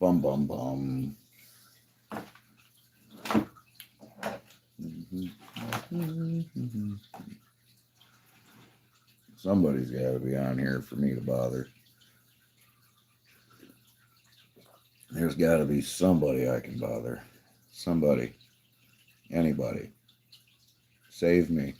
Bum, bum, bum. Somebody's got to be on here for me to bother. There's got to be somebody I can bother. Somebody. Anybody. Save me.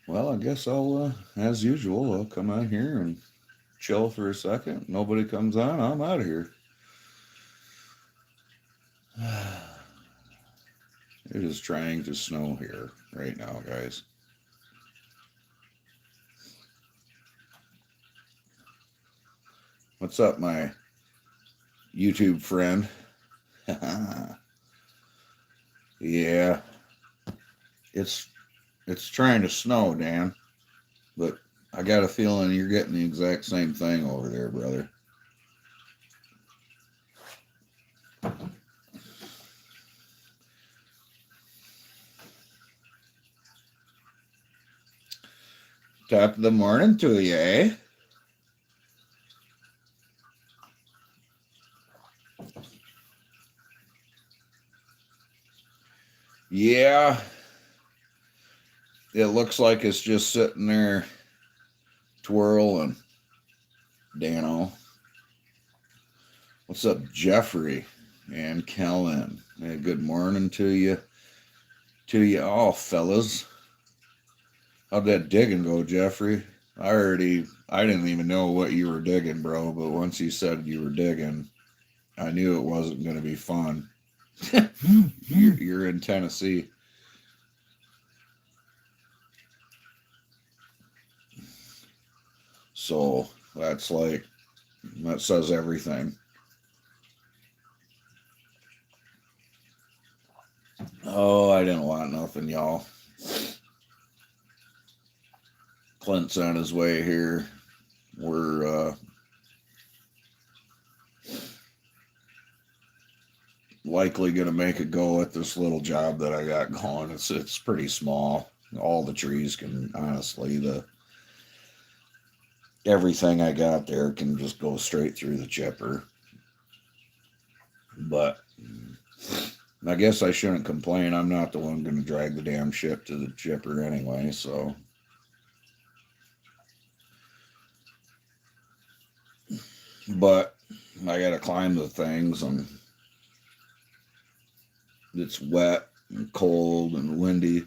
Well, I guess I'll, as usual, I'll come on here and chill for a second. Nobody comes on, I'm out of here. It is trying to snow here right now, guys. What's up, my YouTube friend? Yeah, it's trying to snow, Dan, but I got a feeling you're getting the exact same thing over there, brother. Top of the morning to you, eh? Yeah, it looks like it's just sitting there twirling. Dano. What's up, Jeffrey and Kellen? Hey, good morning to you. To you all, fellas. How'd that digging go, Jeffrey? I didn't even know what you were digging, bro, but once you said you were digging, I knew it wasn't going to be fun. You're in Tennessee. So that says everything. Oh, I didn't want nothing, y'all. Clint's on his way here. We're likely going to make a go at this little job that I got going. It's pretty small. All the trees can honestly everything I got there can just go straight through the chipper. But I guess I shouldn't complain. I'm not the one going to drag the damn shit to the chipper anyway, so. But I got to climb the things, and it's wet and cold and windy.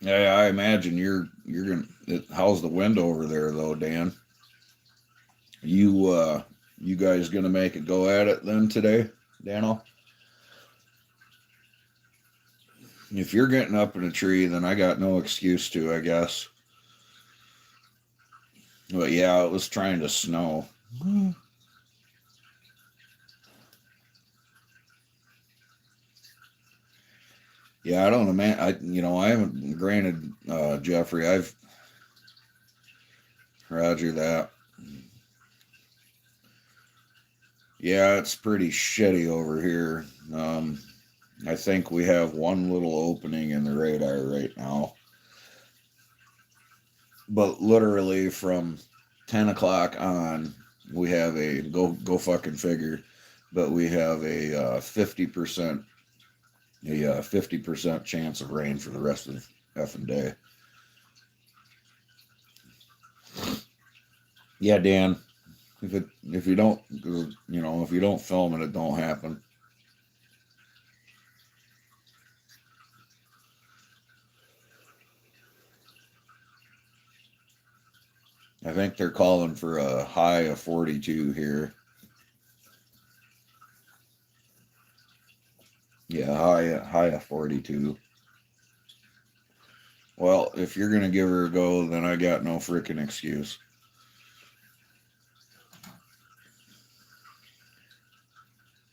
Yeah, I imagine you're gonna. How's the wind over there though, Dan? You guys gonna make a go at it then today, Daniel? If you're getting up in a tree, then I got no excuse to, I guess. But yeah, it was trying to snow. Yeah, I don't know, man. I haven't. Granted, Jeffrey, I've. Roger that. Yeah, it's pretty shitty over here. I think we have one little opening in the radar right now. But literally from 10 o'clock on, we have a go fucking figure. But we have a 50% chance of rain for the rest of the effing day. Yeah, Dan. If you don't if you don't film it, it don't happen. I think they're calling for a high of 42 here. Yeah, high of 42. Well, if you're gonna give her a go, then I got no freaking excuse.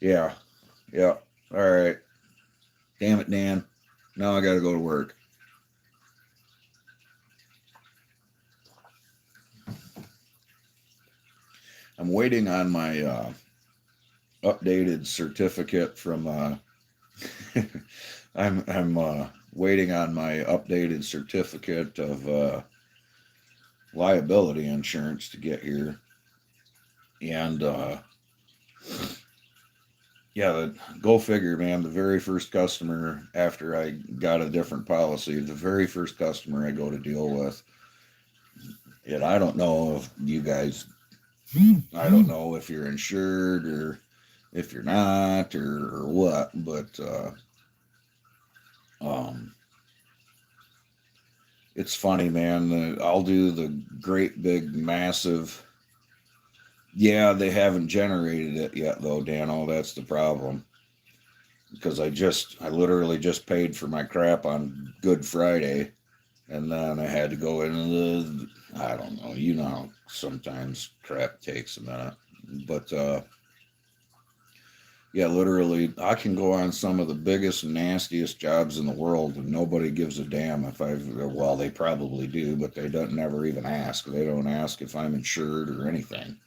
Yeah. Yeah. All right. Damn it, Dan. Now I got to go to work. I'm waiting on my updated certificate from I'm waiting on my updated certificate of liability insurance to get here. And yeah, go figure, man. The very first customer after I got a different policy, the very first customer I go to deal with, and I don't know if you guys, I don't know if you're insured or if you're not or what, but it's funny, man. I'll do the great big massive. Yeah, they haven't generated it yet, though, Dano. That's the problem. Because I literally just paid for my crap on Good Friday, and then I had to go into I don't know. You know, sometimes crap takes a minute, but yeah, literally, I can go on some of the biggest, nastiest jobs in the world, and nobody gives a damn if well, they probably do, but they don't never even ask. They don't ask if I'm insured or anything.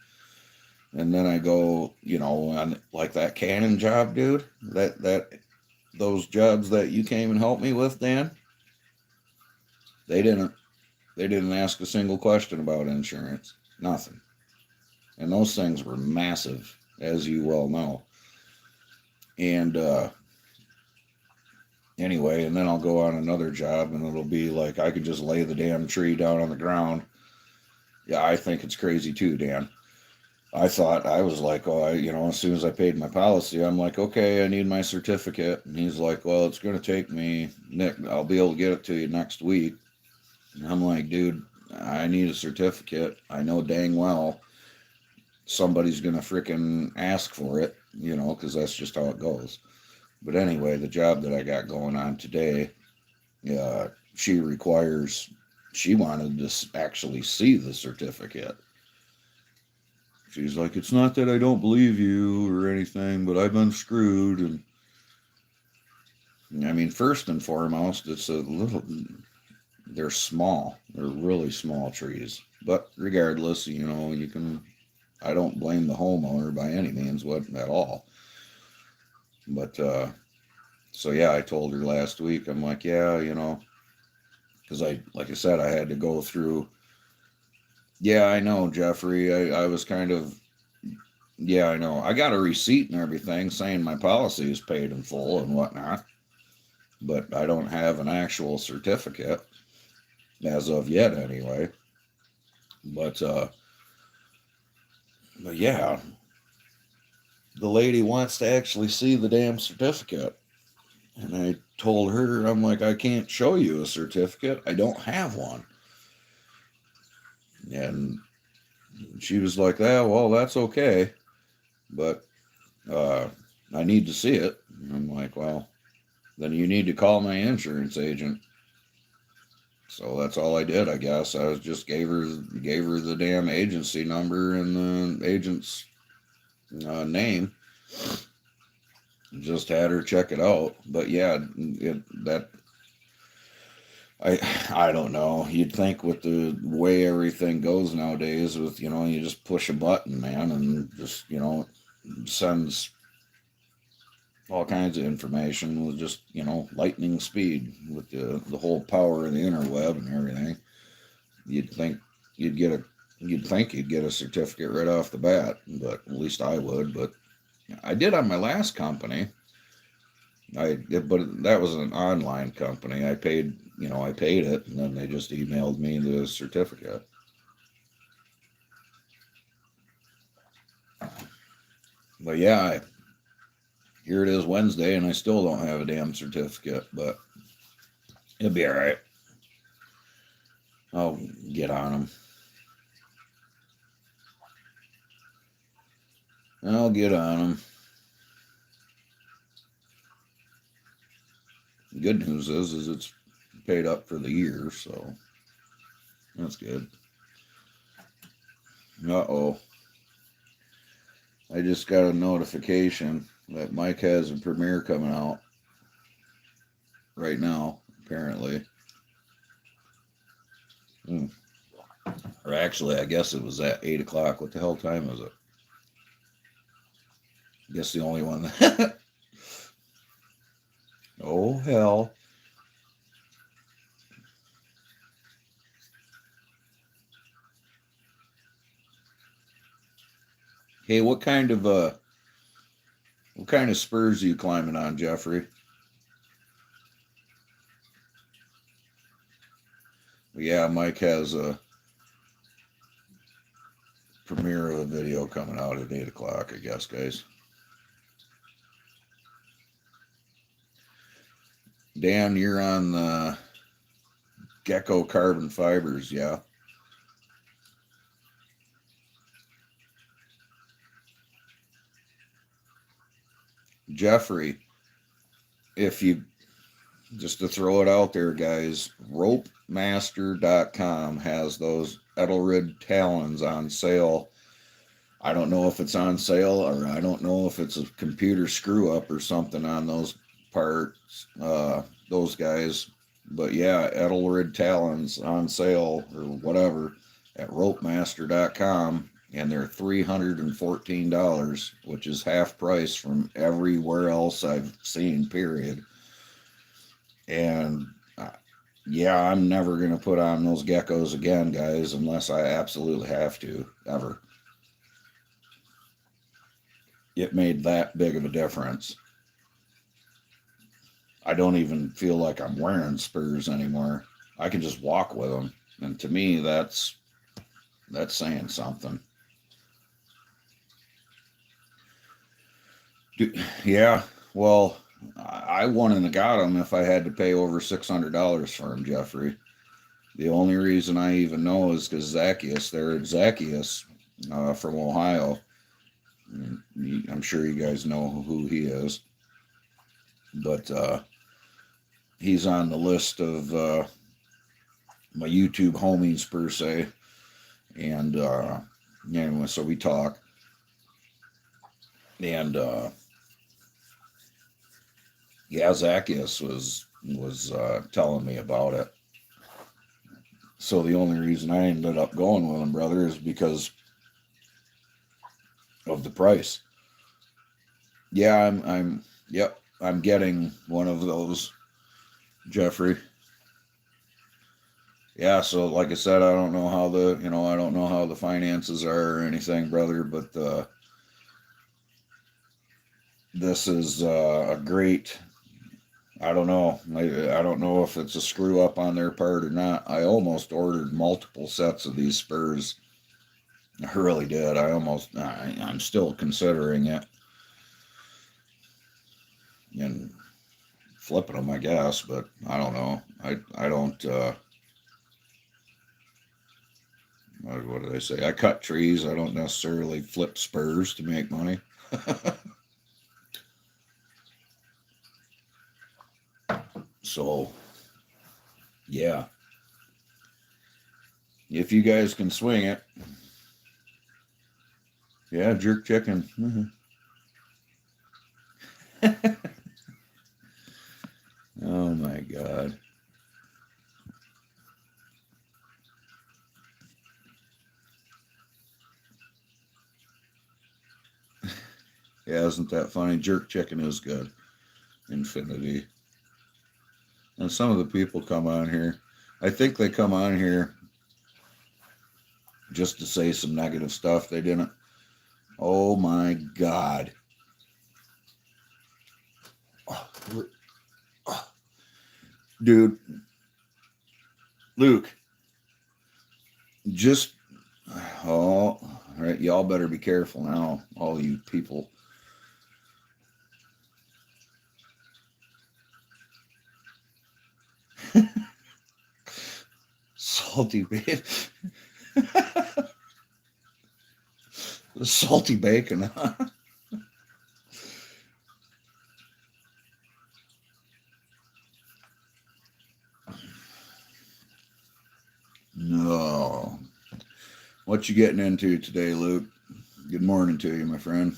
And then I go, you know, on like that Canon job, dude. Those jobs that you came and helped me with, Dan. They didn't ask a single question about insurance. Nothing. And those things were massive, as you well know. And anyway, and then I'll go on another job and it'll be like I could just lay the damn tree down on the ground. Yeah, I think it's crazy too, Dan. I thought, I was like, oh, you know, as soon as I paid my policy, I'm like, okay, I need my certificate. And he's like, well, it's going to take me, Nick, I'll be able to get it to you next week. And I'm like, dude, I need a certificate. I know dang well somebody's going to frickin' ask for it, you know, because that's just how it goes. But anyway, the job that I got going on today, she wanted to actually see the certificate. She's like, it's not that I don't believe you or anything, but I've been screwed. And I mean, first and foremost, they're small. They're really small trees. But regardless, you know, I don't blame the homeowner by any means at all. But, so yeah, I told her last week, I'm like, yeah, you know, because like I said, I had to go through. Yeah, I know, Jeffrey. I was kind of, yeah, I know. I got a receipt and everything saying my policy is paid in full and whatnot, but I don't have an actual certificate as of yet, anyway. But yeah, the lady wants to actually see the damn certificate. And I told her, I'm like, I can't show you a certificate. I don't have one. And she was like, well, that's okay. But I need to see it. And I'm like, well, then you need to call my insurance agent. So that's all I did, I guess. I was just gave her the damn agency number and the agent's name. Just had her check it out. But yeah, I don't know. You'd think with the way everything goes nowadays, with you just push a button, man, and just sends all kinds of information with just lightning speed with the whole power of the interweb and everything. You'd think you'd get a certificate right off the bat, but at least I would. But I did on my last company. But that was an online company. I paid it, and then they just emailed me the certificate. But yeah, here it is Wednesday, and I still don't have a damn certificate, but it'll be all right. I'll get on them. I'll get on them. Good news is it's paid up for the year, so that's good. Uh-oh. I just got a notification that Mike has a premiere coming out right now, apparently. Or actually, I guess it was at 8 o'clock. What the hell time is it? Guess the only one. Oh, hell. Hey, what kind of spurs are you climbing on, Jeffrey? Yeah, Mike has a premiere of a video coming out at 8 o'clock, I guess, guys. Dan, you're on the Gecko Carbon Fibers, yeah. Jeffrey, if you just to throw it out there, guys, ropemaster.com has those Edelrid Talons on sale. I don't know if it's on sale, or I don't know if it's a computer screw up or something on those parts, those guys. But yeah, Edelrid Talons on sale or whatever at ropemaster.com, and they're $314, which is half price from everywhere else I've seen, period. And yeah, I'm never going to put on those geckos again, guys, unless I absolutely have to, ever. It made that big of a difference. I don't even feel like I'm wearing spurs anymore. I can just walk with them. And to me, that's saying something. Yeah, well, I wouldn't have got them if I had to pay over $600 for them, Jeffrey. The only reason I even know is because Zacchaeus, from Ohio. I'm sure you guys know who he is, but he's on the list of my YouTube homies per se, and anyway, so we talk, and yeah, Zacchaeus was telling me about it. So the only reason I ended up going with him, brother, is because of the price. Yeah, I'm getting one of those, Jeffrey. Yeah, so like I said, I don't know how the finances are or anything, brother, but this is a great. I don't know. I don't know if it's a screw up on their part or not. I almost ordered multiple sets of these spurs. I really did. I'm still considering it and flipping them, I guess, but I don't know. I don't. What do they say? I cut trees. I don't necessarily flip spurs to make money. So, yeah. If you guys can swing it. Yeah, jerk chicken. Mm-hmm. Oh my God. Yeah, isn't that funny? Jerk chicken is good. Infinity. And some of the people come on here. I think they come on here just to say some negative stuff. They didn't. Oh my God. Dude, Luke, just, all right, y'all better be careful now, all you people. Salty bacon. The salty bacon. No. What you getting into today, Luke? Good morning to you, my friend.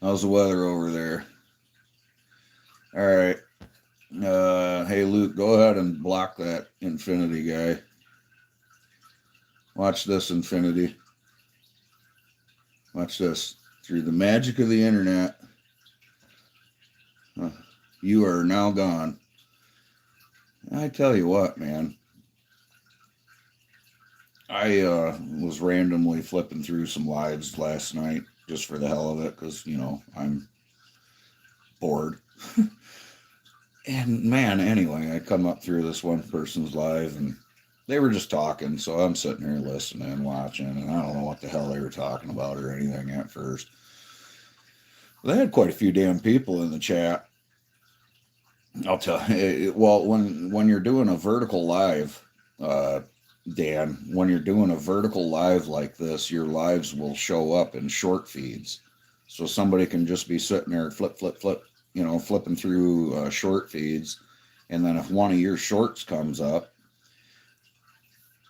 How's the weather over there? All right. Hey, Luke, go ahead and block that Infinity guy. Watch this, Infinity. Watch this. Through the magic of the internet, you are now gone. I tell you what, man. I was randomly flipping through some lives last night just for the hell of it because, I'm bored. And man, anyway, I come up through this one person's live and they were just talking. So I'm sitting here listening, watching, and I don't know what the hell they were talking about or anything at first. They had quite a few damn people in the chat. I'll tell you. Well, when you're doing a vertical live, Dan, when you're doing a vertical live like this, your lives will show up in short feeds. So somebody can just be sitting there flip, flipping through short feeds. And then if one of your shorts comes up,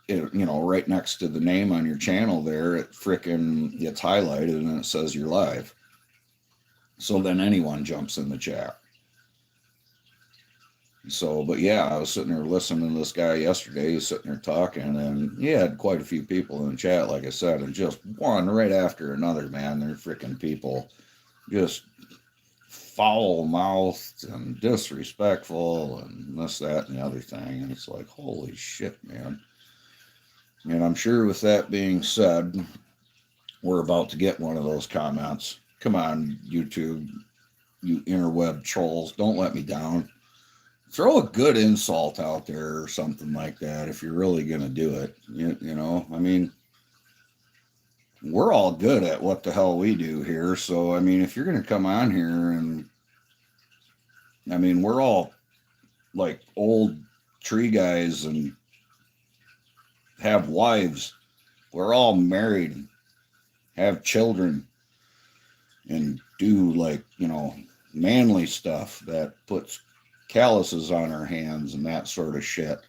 right next to the name on your channel there, it frickin' gets highlighted and it says you're live. So then anyone jumps in the chat. So, but yeah, I was sitting there listening to this guy yesterday. He was sitting there talking, and he had quite a few people in the chat, like I said, and just one right after another, man. They're freaking people just foul-mouthed and disrespectful and this, that, and the other thing. And it's like, holy shit, man. And I'm sure with that being said, we're about to get one of those comments. Come on, YouTube, you interweb trolls, don't let me down. Throw a good insult out there or something like that if you're really going to do it. I mean, we're all good at what the hell we do here. So, I mean, if you're going to come on here and, I mean, we're all like old tree guys and have wives. We're all married, have children, and do like, manly stuff that puts calluses on our hands and that sort of shit.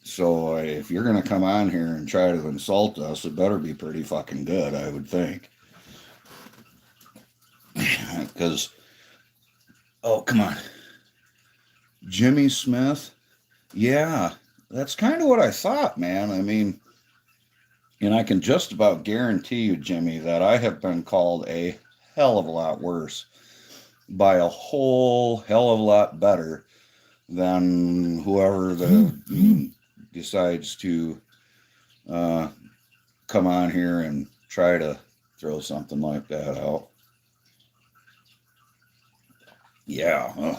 So if you're going to come on here and try to insult us, it better be pretty fucking good, I would think. Because, oh, come on. Jimmy Smith? Yeah, that's kind of what I thought, man. I mean, and I can just about guarantee you, Jimmy, that I have been called a hell of a lot worse by a whole hell of a lot better than whoever decides to come on here and try to throw something like that out. Yeah.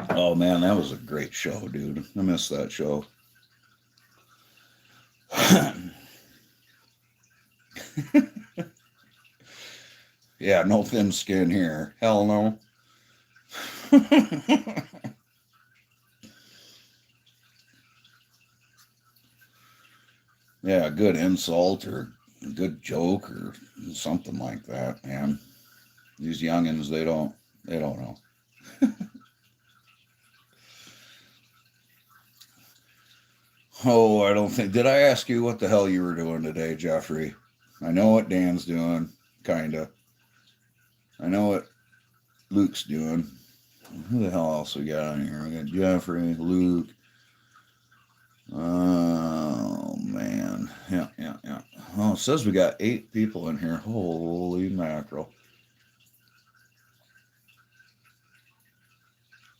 Oh man, that was a great show, dude. I missed that show. Yeah, no thin skin here. Hell no. Yeah, a good insult or a good joke or something like that, man. These youngins, they don't know. Oh, I don't think. Did I ask you what the hell you were doing today, Jeffrey? I know what Dan's doing, kinda. I know what Luke's doing. Who the hell else we got on here? We got Jeffrey, Luke. Oh, man. Yeah. Oh, it says we got 8 people in here. Holy mackerel.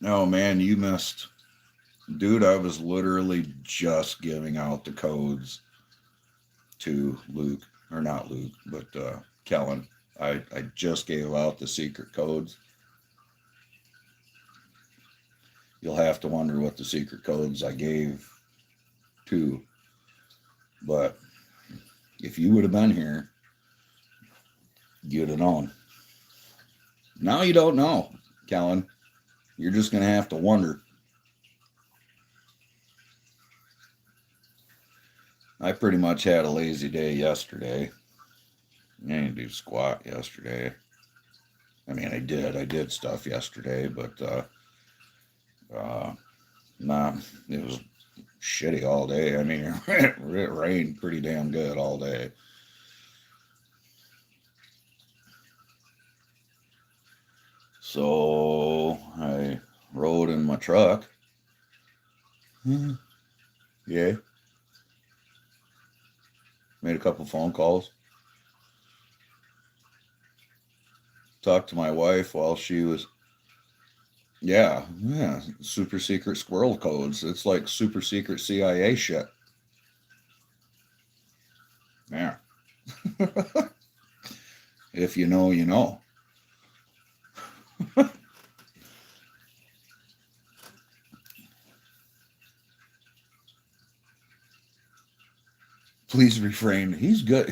Oh, man, you missed. Dude, I was literally just giving out the codes to Luke. Or not Luke, but Kellen. I just gave out the secret codes. You'll have to wonder what the secret codes I gave to. But if you would have been here, you'd have known. Now you don't know, Kellen. You're just going to have to wonder. I pretty much had a lazy day yesterday. I didn't do squat yesterday. I mean, I did stuff yesterday, but nah, it was shitty all day. I mean, it rained pretty damn good all day. So I rode in my truck. Yeah. Made a couple phone calls. Talked to my wife while she was. Yeah, yeah. Super secret squirrel codes. It's like super secret CIA shit. Yeah. If you know, you know. Please refrain. He's good.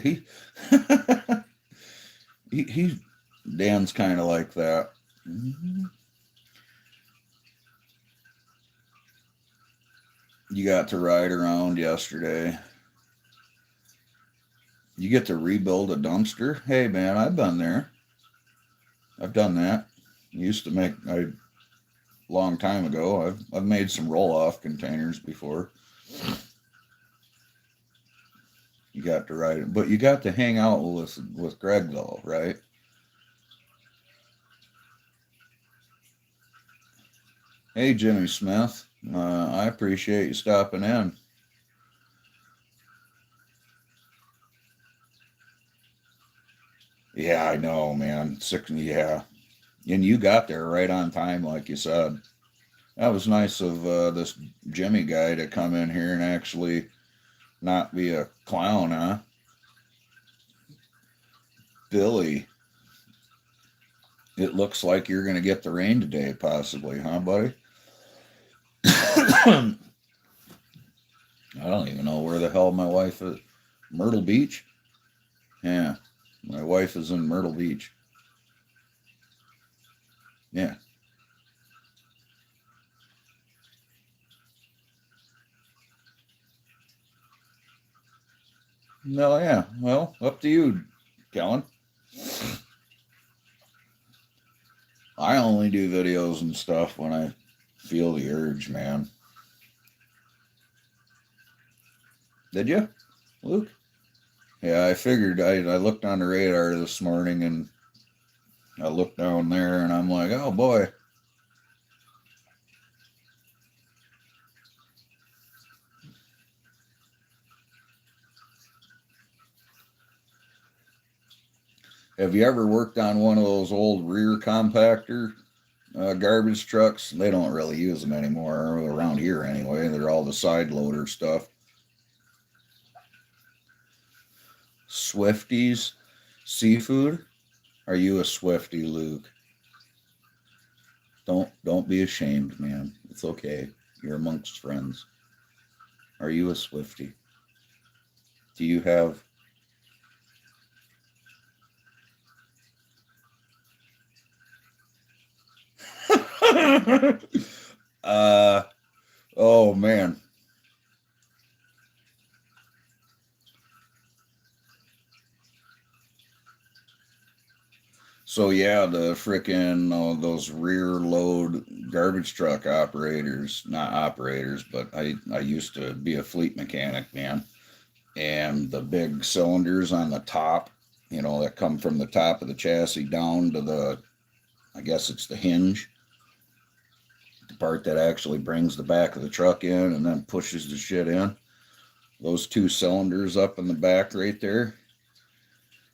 He Dan's kind of like that. You got to ride around yesterday. You get to rebuild a dumpster. Hey man, I've been there. I've done that. Used to make a long time ago. I've made some roll off containers before. You got to ride it, but you got to hang out with Greg though, right? Hey Jimmy Smith, I appreciate you stopping in. Yeah, I know, man. Sick, yeah, and you got there right on time, like you said. That was nice of this Jimmy guy to come in here and actually not be a clown, huh? Billy, it looks like you're going to get the rain today, possibly, huh, buddy? I don't even know where the hell my wife is. Myrtle Beach? Yeah, my wife is in Myrtle Beach. Yeah. No, yeah. Well, up to you, Kellen. I only do videos and stuff when I feel the urge, man. Did you, Luke? Yeah, I figured. I looked on the radar this morning and I looked down there and I'm like, oh boy. Have you ever worked on one of those old rear compactor garbage trucks? They don't really use them anymore around here anyway. They're all the side loader stuff. Swifties seafood? Are you a Swifty, Luke? Don't be ashamed, man. It's okay. You're amongst friends. Are you a Swifty? Do you have uh oh man. So yeah, the frickin' those rear load garbage truck operators, not operators, but I used to be a fleet mechanic, man. And the big cylinders on the top, that come from the top of the chassis down to I guess it's the hinge, the part that actually brings the back of the truck in and then pushes the shit in. Those two cylinders up in the back right there,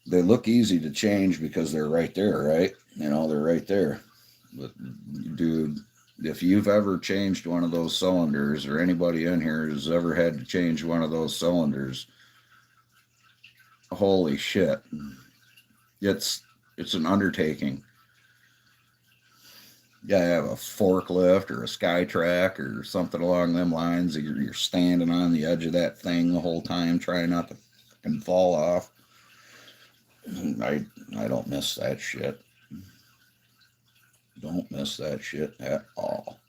they look easy to change because they're right there, right? They're right there. But dude, if you've ever changed one of those cylinders, or anybody in here has ever had to change one of those cylinders, holy shit. It's an undertaking. You gotta have a forklift or a SkyTrack or something along them lines. You're standing on the edge of that thing the whole time trying not to fucking fall off. I don't miss that shit. Don't miss that shit at all.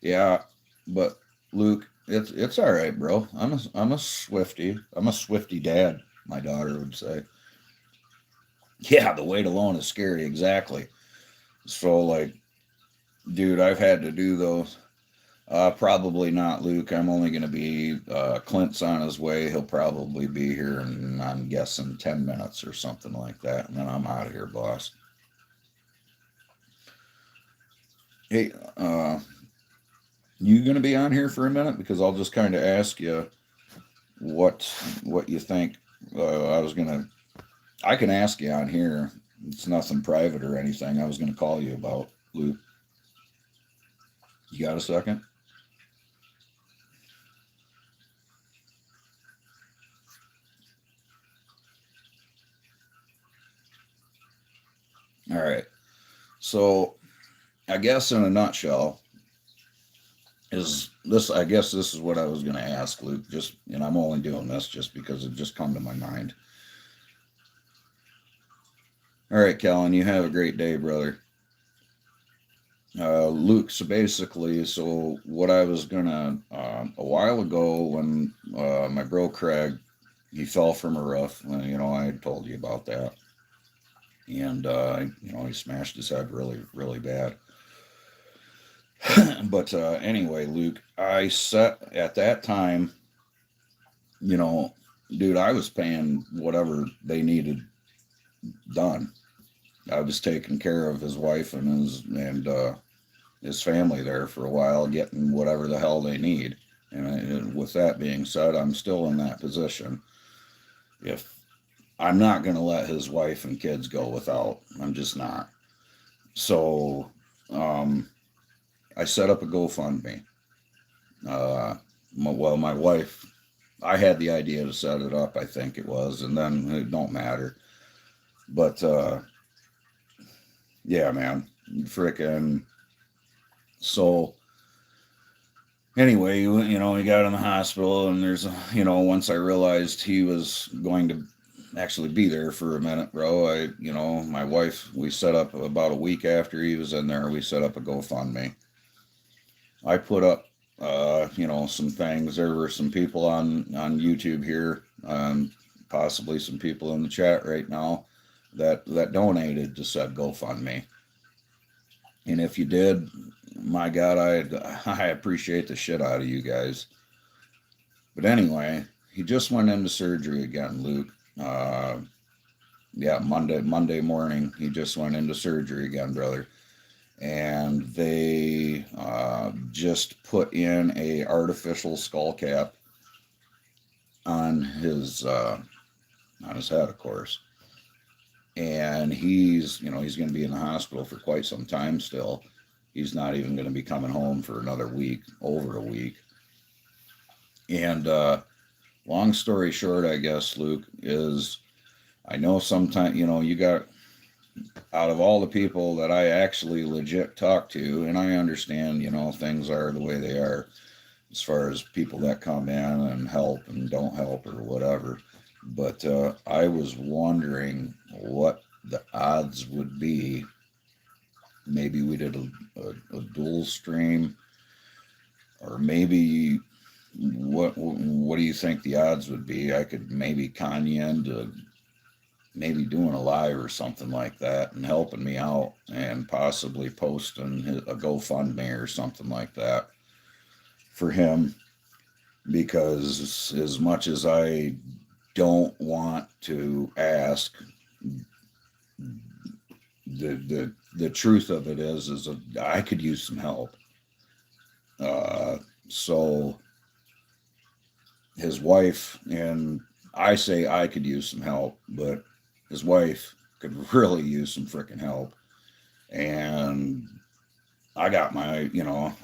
Yeah, but Luke, it's all right, bro. I'm a Swifty. I'm a Swifty dad, my daughter would say. Yeah, the weight alone is scary, exactly. So like, dude, I've had to do those. Probably not, Luke. I'm only going to be, Clint's on his way. He'll probably be here in, I'm guessing, 10 minutes or something like that. And then I'm out of here, boss. Hey, you going to be on here for a minute? Because I'll just kind of ask you what you think. I can ask you on here. It's nothing private or anything. I was going to call you about, Luke. You got a second? All right. So, I guess in a nutshell, is this, I guess this is what I was going to ask, Luke. Just, and I'm only doing this just because it just come to my mind. All right, Callan, you have a great day, brother. Luke, so basically, so what I was gonna, a while ago when my bro Craig, he fell from a roof, I had told you about that, and he smashed his head really, really bad. But anyway, Luke, I set at that time, you know, dude, I was paying whatever they needed done. I was taking care of his wife and his family there for a while, getting whatever the hell they need. And with that being said, I'm still in that position. If I'm not going to let his wife and kids go without, I'm just not. So I set up a GoFundMe. My wife, I had the idea to set it up, I think it was, and then it don't matter. But yeah, man, freaking. So anyway, he got in the hospital, and once I realized he was going to actually be there for a minute, bro, my wife, we set up about a week after he was in there, we set up a GoFundMe. I put up, some things. There were some people on YouTube here, possibly some people in the chat right now that donated to said GoFundMe. And if you did, my God, I appreciate the shit out of you guys. But anyway, he just went into surgery again, Luke. Yeah, Monday morning, he just went into surgery again, brother. And they just put in a artificial skull cap on his head, of course. And he's going to be in the hospital for quite some time still. He's not even going to be coming home for another week, over a week. And long story short, I guess, Luke, is I know sometimes, you got, out of all the people that I actually legit talk to, and I understand, things are the way they are as far as people that come in and help and don't help or whatever. But I was wondering what the odds would be. Maybe we did a dual stream, or maybe what do you think the odds would be? I could maybe con you into maybe doing a live or something like that and helping me out and possibly posting a GoFundMe or something like that for him, because as much as I don't want to ask, the truth of it is I could use some help. So his wife, and I say I could use some help, but his wife could really use some freaking help. And I got my,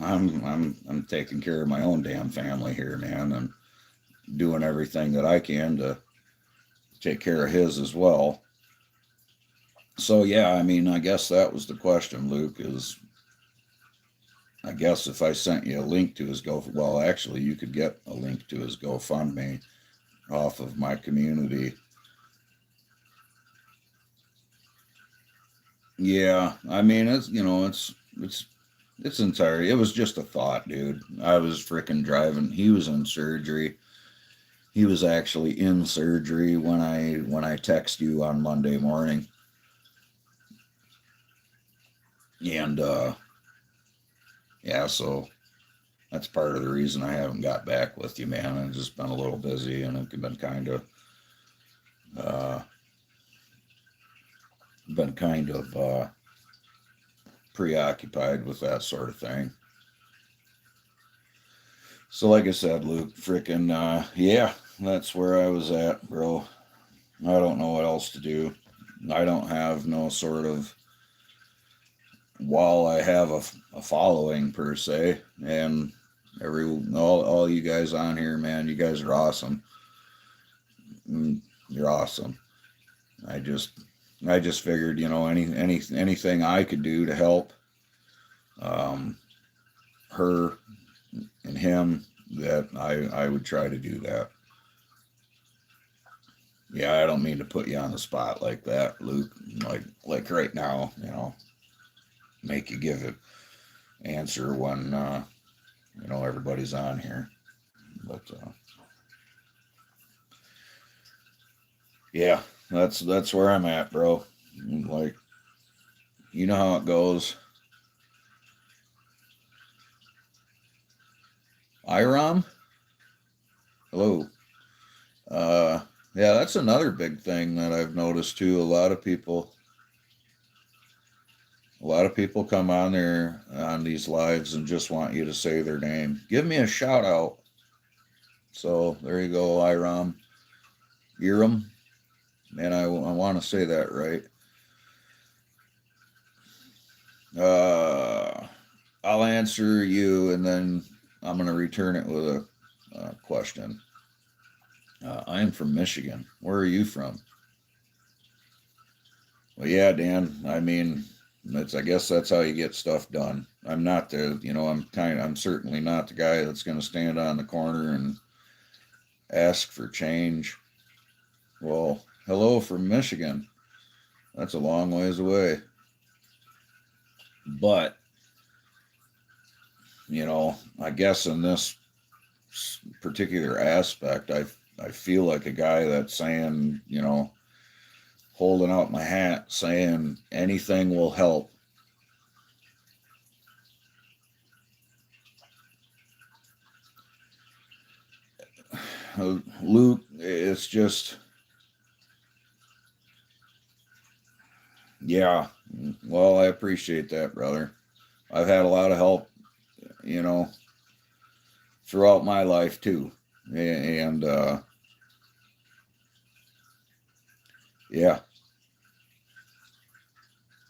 I'm taking care of my own damn family here, man, and doing everything that I can to take care of his as well. So yeah, I guess that was the question, Luke, is I guess if I sent you a link to his well, actually you could get a link to his GoFundMe off of my community. Yeah, it's entirely, it was just a thought, dude. I was freaking driving. He was in surgery. He was actually in surgery when I text you on Monday morning. And yeah, so that's part of the reason I haven't got back with you, man. I've just been a little busy and I've uh, been kind of preoccupied with that sort of thing. So, like I said, Luke, freaking, yeah, that's where I was at, bro. I don't know what else to do. I don't have no sort of, while I have a following per se, and all you guys on here, man, you guys are awesome. You're awesome. I just figured, anything I could do to help um, her and him, that I would try to do that. Yeah, I don't mean to put you on the spot like that, Luke. Like right now, make you give an answer when everybody's on here. But yeah, that's where I'm at, bro. Like, you know how it goes. Iram, hello. Yeah, that's another big thing that I've noticed too. A lot of people come on there on these lives and just want you to say their name. Give me a shout out. So there you go, Iram. Iram. Man, I want to say that right. I'll answer you and then I'm going to return it with a question. I am from Michigan. Where are you from? Well, yeah, Dan. I mean, I guess that's how you get stuff done. I'm not I'm certainly not the guy that's going to stand on the corner and ask for change. Well, hello from Michigan. That's a long ways away. But, I guess in this particular aspect, I feel like a guy that's saying, holding out my hat, saying anything will help. Luke, it's just, yeah. Well, I appreciate that, brother. I've had a lot of help, you know, throughout my life too. And yeah.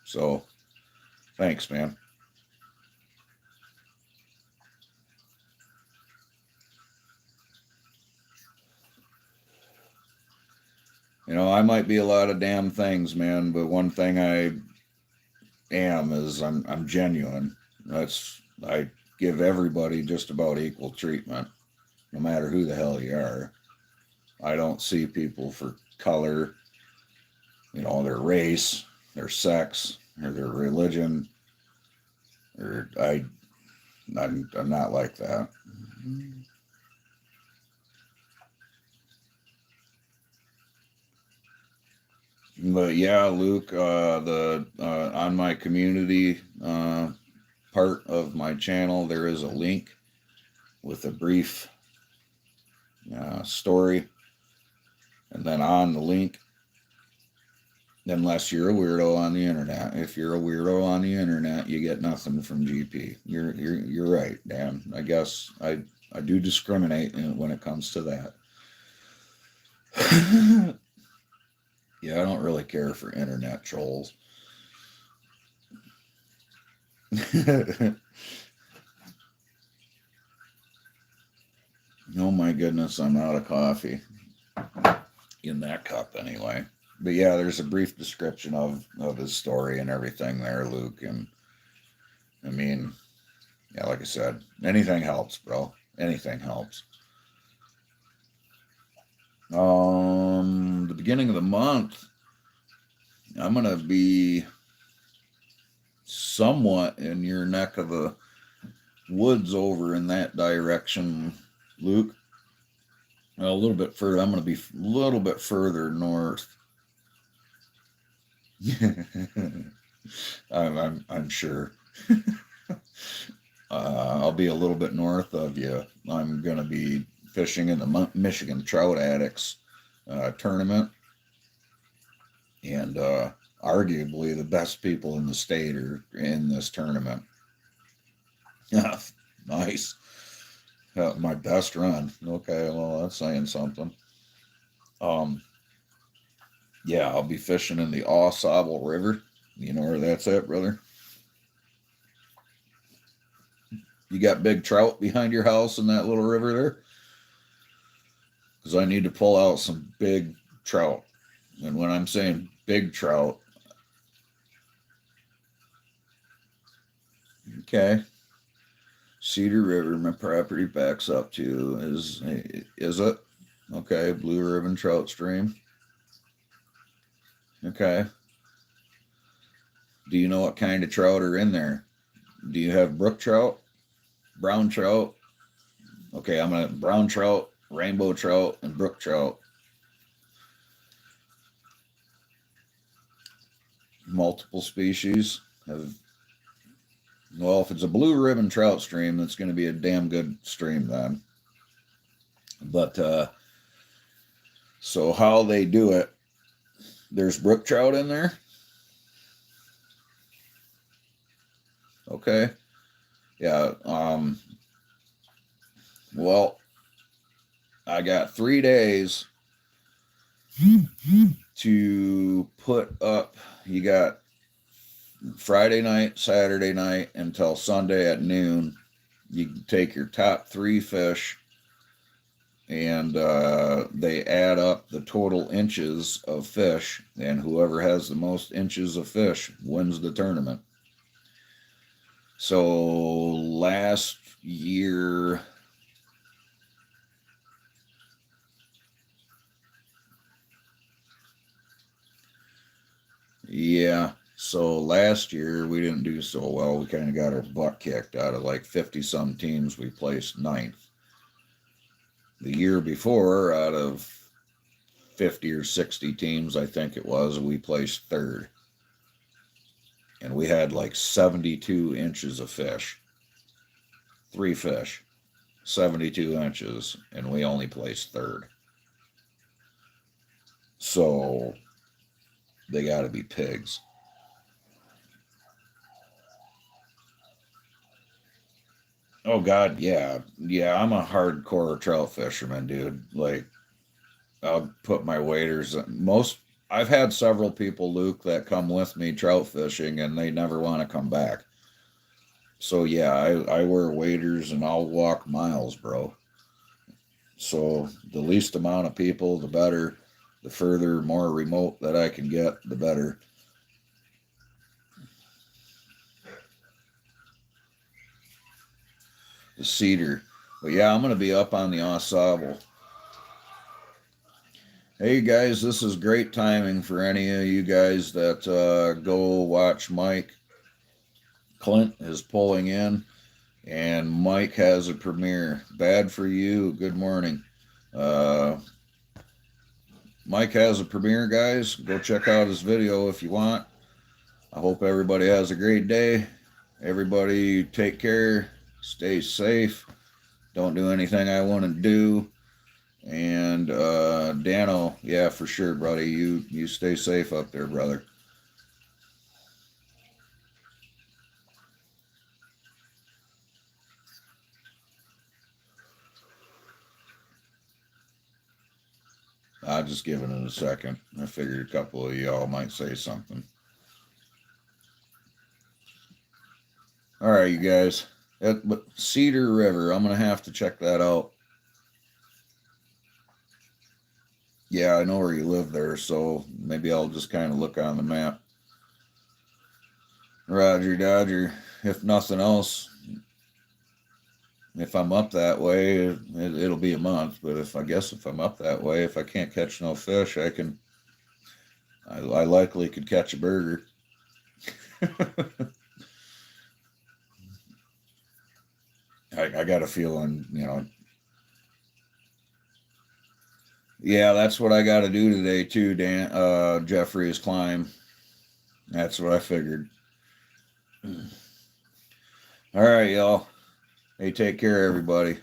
So thanks, man. I might be a lot of damn things, man, but one thing I am is I'm genuine. I give everybody just about equal treatment, no matter who the hell you are. I don't see people for color, their race, their sex, or their religion. Or I'm not like that. But yeah, Luke, the on my community part of my channel, there is a link with a brief story, and then on the link, unless you're a weirdo on the internet. If you're a weirdo on the internet, you get nothing from GP. You're right, Dan. I guess I do discriminate when it comes to that. Yeah, I don't really care for internet trolls. Oh my goodness, I'm out of coffee. In that cup anyway. But yeah, there's a brief description of his story and everything there, Luke. And I mean, yeah, like I said, anything helps, bro. Anything helps. The beginning of the month, I'm gonna be somewhat in your neck of the woods over in that direction, Luke. A little bit further. I'm gonna be a little bit further north. I'm sure. I'll be a little bit north of you. I'm going to be fishing in the Michigan Trout Addicts tournament. And arguably the best people in the state are in this tournament. Yeah, nice. My best run. Okay, well, that's saying something. Yeah, I'll be fishing in the Au Sable River. You know where that's at, brother? You got big trout behind your house in that little river there? Because I need to pull out some big trout. And when I'm saying big trout, okay, Cedar River, my property backs up to is it? Okay, Blue Ribbon Trout Stream. Okay. Do you know what kind of trout are in there? Do you have brook trout, brown trout? Okay, I'm gonna brown trout, rainbow trout, and brook trout. Multiple species have. Well, if it's a Blue Ribbon Trout Stream, that's going to be a damn good stream then. But so how they do it? There's brook trout in there. Okay. Yeah. Well, I got 3 days to put up. You got Friday night, Saturday night until Sunday at noon. You can take your top 3 fish, and they add up the total inches of fish, and whoever has the most inches of fish wins the tournament. So last year, yeah. So last year we didn't do so well. We kind of got our butt kicked. Out of like 50 some teams, we placed 9th. The year before, out of 50 or 60 teams, I think it was, we placed 3rd. And we had like 72 inches of fish. 3 fish, 72 inches, and we only placed 3rd. So they got to be pigs. Oh God, yeah, yeah. I'm a hardcore trout fisherman, dude. Like, I'll put my waders. I've had several people, Luke, that come with me trout fishing, and they never want to come back. So yeah, I wear waders and I'll walk miles, bro. So the least amount of people, the better. The further, more remote that I can get, the better. The cedar. But yeah, I'm going to be up on the Au Sable. Hey guys, this is great timing for any of you guys that go watch Mike. Clint is pulling in, and Mike has a premiere. Bad for you. Good morning. Mike has a premiere, guys. Go check out his video if you want. I hope everybody has a great day. Everybody take care. Stay safe. Don't do anything I want to do. And Dano, yeah, for sure, buddy. You stay safe up there, brother. I'll just give it in a second. I figured a couple of y'all might say something. All right, you guys. But Cedar River, I'm going to have to check that out. Yeah, I know where you live there, so maybe I'll just kind of look on the map. Roger Dodger. If nothing else, if I'm up that way, it'll be a month. But if I'm up that way, if I can't catch no fish, I likely could catch a burger. I got a feeling, Yeah, that's what I got to do today too, Dan. Jeffrey is climb. That's what I figured. All right, y'all. Hey, take care, everybody.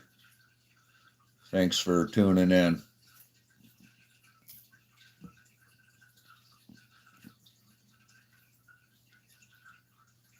Thanks for tuning in.